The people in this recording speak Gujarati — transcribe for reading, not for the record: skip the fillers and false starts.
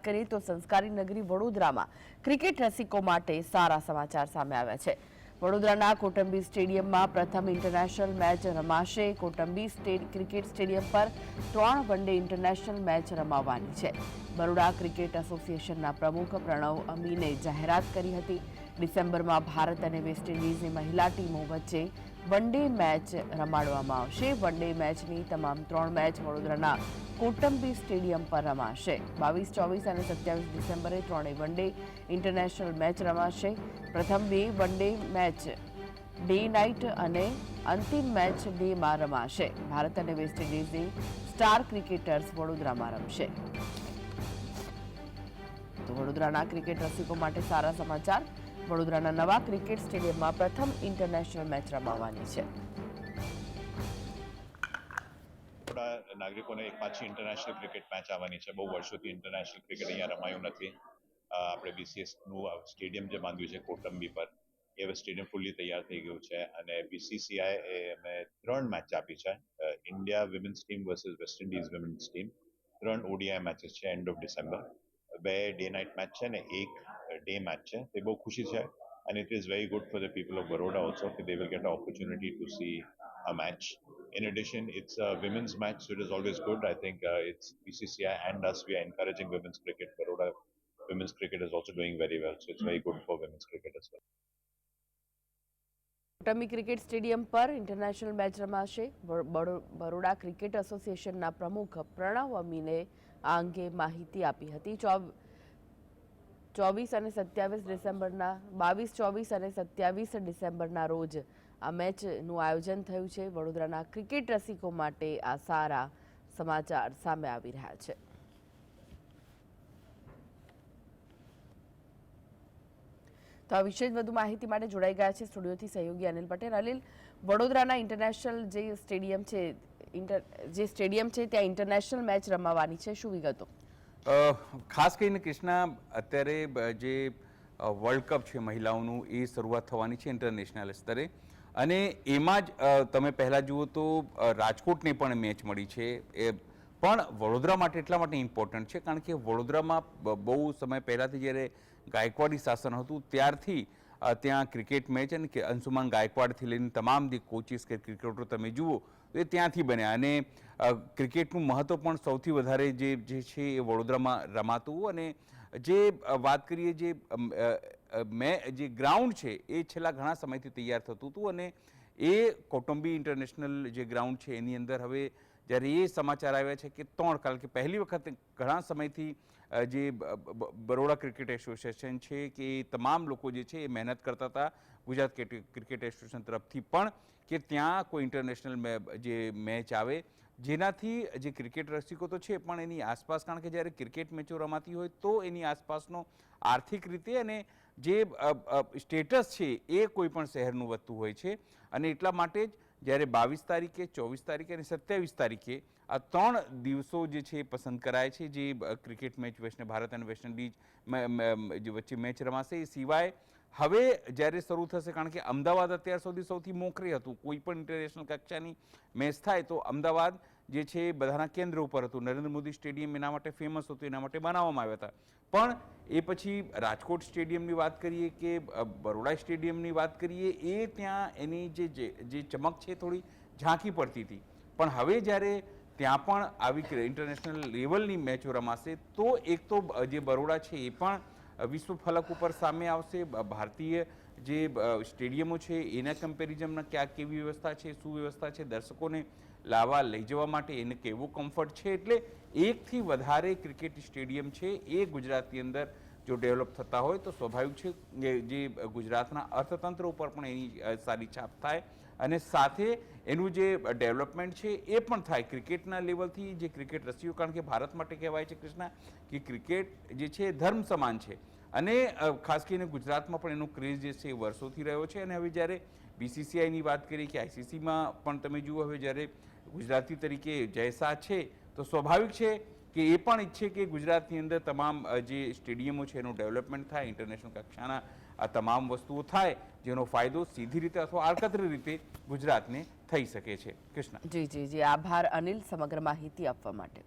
કરીએ તો સંસ્કારી નગરી વડોદરામાં ક્રિકેટ રસિકો માટે સારા સમાચાર સામે આવ્યા છે। વડોદરાના કોટંબી સ્ટેડિયમમાં પ્રથમ ઇન્ટરનેશનલ મેચ રમાશે। કોટંબી ક્રિકેટ સ્ટેડિયમ પર 3 વનડે ઇન્ટરનેશનલ મેચ રમાવાની છે। બરોડા ક્રિકેટ એસોસિએશનના પ્રમુખ પ્રણવ અમીને જાહેરાત કરી હતી। ડિસેમ્બરમાં ભારત અને વેસ્ટ ઇન્ડિઝની મહિલા ટીમો વચ્ચે વનડે મેચ રમાડવામાં આવશે। વનડે મેચની તમામ 3 મેચ વડોદરાના કોટંબી સ્ટેડિયમ પર રમાશે। 22, 24 અને 27 ડિસેમ્બરે 3 વનડે ઇન્ટરનેશનલ મેચ રમાશે। પ્રથમ 2 વનડે મેચ ડે નાઇટ અને અંતિમ મેચ ડેમાં રમાશે। ભારત અને વેસ્ટ ઇન્ડિઝની સ્ટાર ક્રિકેટર્સ વડોદરામાં રમશે। તો વડોદરાના ક્રિકેટ રસિકો માટે સારા સમાચાર। વડોદરાના નવા ક્રિકેટ સ્ટેડિયમમાં પ્રથમ ઇન્ટરનેશનલ મેચ રમાવાની છે। નાગરિકોને એક પાછી ઇન્ટરનેશનલ ક્રિકેટ મેચ આવવાની છે। બહુ વર્ષોથી ઇન્ટરનેશનલ ક્રિકેટ અહીંયા રમાયું નથી। આપણે બીસીએસનું સ્ટેડિયમ જે બાંધ્યું છે કોટંબી પર, એ સ્ટેડિયમ ફૂલી તૈયાર થઈ ગયું છે અને બીસીસીઆઈ અમે 3 મેચ આપી છે। India women's team versus West Indies women's team, 3 ODI matches છે end of December. 2 day night match છે ને 1 ડે મેચ છે। તે બહુ ખુશી છે and it is very good for the people of Baroda also that they will get an opportunity to see a match. In addition, it's a women's match, so it is always good. I think it's BCCI and us, we are encouraging women's cricket. Baroda women's cricket is also doing very well, so it's very good for women's cricket as well. Kotambi cricket stadium પર ઇન્ટરનેશનલ મેચ રમાશે। બરોડા ક્રિકેટ એસોસિએશનના પ્રમુખ પ્રણવ અમીને આ અંગે માહિતી આપી હતી। 22, 24 અને 27 ડિસેમ્બરના રોજ આ મેચનું આયોજન થયું છે। વડોદરાના ક્રિકેટ રસિકો માટે આ સારા સમાચાર સામે આવી રહ્યા છે। તો આ વિશે વધુ માહિતી માટે જોડાઈ ગયા છે સ્ટુડિયોથી સહયોગી અનિલ પટેલ। અનિલ, વડોદરાના ઇન્ટરનેશનલ જે સ્ટેડિયમ છે ત્યાં ઇન્ટરનેશનલ મેચ રમાવાની છે, શું વિગતો? ખાસ કરીને કૃષ્ણા, અત્યારે જે વર્લ્ડ કપ છે મહિલાઓનું, એ શરૂઆત થવાની છે ઇન્ટરનેશનલ સ્તરે, અને એમાં જ તમે પહેલાં જુઓ તો રાજકોટને પણ મેચ મળી છે। એ પણ વડોદરા માટે એટલા માટે ઇમ્પોર્ટન્ટ છે કારણ કે વડોદરામાં બહુ સમય પહેલાંથી જ્યારે ગાયકવાડી શાસન હતું ત્યારથી ત્યાં ક્રિકેટ મેચ અને અંશુમાન ગાયકવાડથી લઈને તમામ જે કોચિસ કે ક્રિકેટરો તમે જુઓ તો એ ત્યાંથી બન્યા, અને ક્રિકેટનું મહત્ત્વ પણ સૌથી વધારે જે છે એ વડોદરામાં રમાતું। અને જે વાત કરીએ જે ગ્રાઉન્ડ છે એ છેલ્લા ઘણા સમયથી તૈયાર થતું હતું, અને એ કોટંબી ઇન્ટરનેશનલ જે ગ્રાઉન્ડ છે એની અંદર હવે જ્યારે એ સમાચાર આવ્યા છે કે 3, કારણ કે પહેલી વખત ઘણા સમયથી જે બરોડા ક્રિકેટ એસોસિએશન છે કે એ તમામ લોકો જે છે એ મહેનત કરતા હતા ગુજરાત ક્રિકેટ એસોસિએશન તરફથી પણ કે ત્યાં કોઈ ઇન્ટરનેશનલ જે મેચ આવે જેનાથી જે ક્રિકેટ રસિકો તો છે પણ એની આસપાસ, કારણ કે જ્યારે ક્રિકેટ મેચો રમાતી હોય તો એની આસપાસનો આર્થિક રીતે અને જે સ્ટેટસ છે એ કોઈ પણ શહેરનું વધતું હોય છે, અને એટલા માટે જ જ્યારે 22 તારીખે, 24 તારીખે અને 27 તારીખે આ 3 દિવસો જે છે એ પસંદ કરાય છે જે ક્રિકેટ મેચ ભારત અને વેસ્ટ ઇન્ડિઝ જે વચ્ચે મેચ રમાશે। એ સિવાય હવે જ્યારે શરૂ થશે, કારણ કે અમદાવાદ અત્યાર સુધી સૌથી મોખરે હતું, કોઈ પણ ઇન્ટરનેશનલ કક્ષાની મેચ થાય તો અમદાવાદ જે છે એ બધાના કેન્દ્ર ઉપર હતું। નરેન્દ્ર મોદી સ્ટેડિયમ એના માટે ફેમસ હતું, એના માટે બનાવવામાં આવ્યા હતા, પણ એ પછી રાજકોટ સ્ટેડિયમની વાત કરીએ કે બરોડા સ્ટેડિયમની વાત કરીએ, એ ત્યાં એની જે ચમક છે થોડી ઝાંખી પડતી હતી, પણ હવે જ્યારે ત્યાં પણ આવી ઇન્ટરનેશનલ લેવલની મેચો રમાશે તો એક તો જે બરોડા છે એ પણ વિશ્વ ફલક ઉપર સામે આવશે। ભારતીય જે સ્ટેડિયમો છે એના કમ્પેરિઝનમાં કેવી વ્યવસ્થા છે, શું વ્યવસ્થા છે, દર્શકોને લાવવા લઈ જવા માટે એને કેવો કમ્ફર્ટ છે, એટલે એકથી વધારે ક્રિકેટ સ્ટેડિયમ છે એ ગુજરાતની અંદર જો ડેવલપ થતા હોય તો સ્વાભાવિક છે જે ગુજરાતના અર્થતંત્ર ઉપર પણ એની સારી છાપ થાય, અને સાથે એનું જે ડેવલપમેન્ટ છે એ પણ થાય ક્રિકેટના લેવલથી। જે ક્રિકેટ રસીઓ, કારણ કે ભારત માટે કહેવાય છે કૃષ્ણા કે ક્રિકેટ જે છે ધર્મ સમાન છે, અને ખાસ કરીને ગુજરાતમાં પણ એનો ક્રેઝ જે છે એ વર્ષોથી રહ્યો છે। અને હવે જ્યારે બીસીસીઆઈની વાત કરીએ કે આઈસીસીમાં પણ તમે જુઓ, હવે જ્યારે ગુજરાતી તરીકે જય શાહ છે તો સ્વાભાવિક છે કે એ પણ ઈચ્છે કે ગુજરાતની અંદર તમામ જે સ્ટેડિયમો છે એનું ડેવલપમેન્ટ થાય, ઇન્ટરનેશનલ કક્ષાના આ તમામ વસ્તુઓ થાય જેનો ફાયદો સીધી રીતે અથવા આડકતરી રીતે ગુજરાતને થઈ શકે છે। કૃષ્ણા જી, આભાર અનિલ સમગ્ર માહિતી આપવા માટે।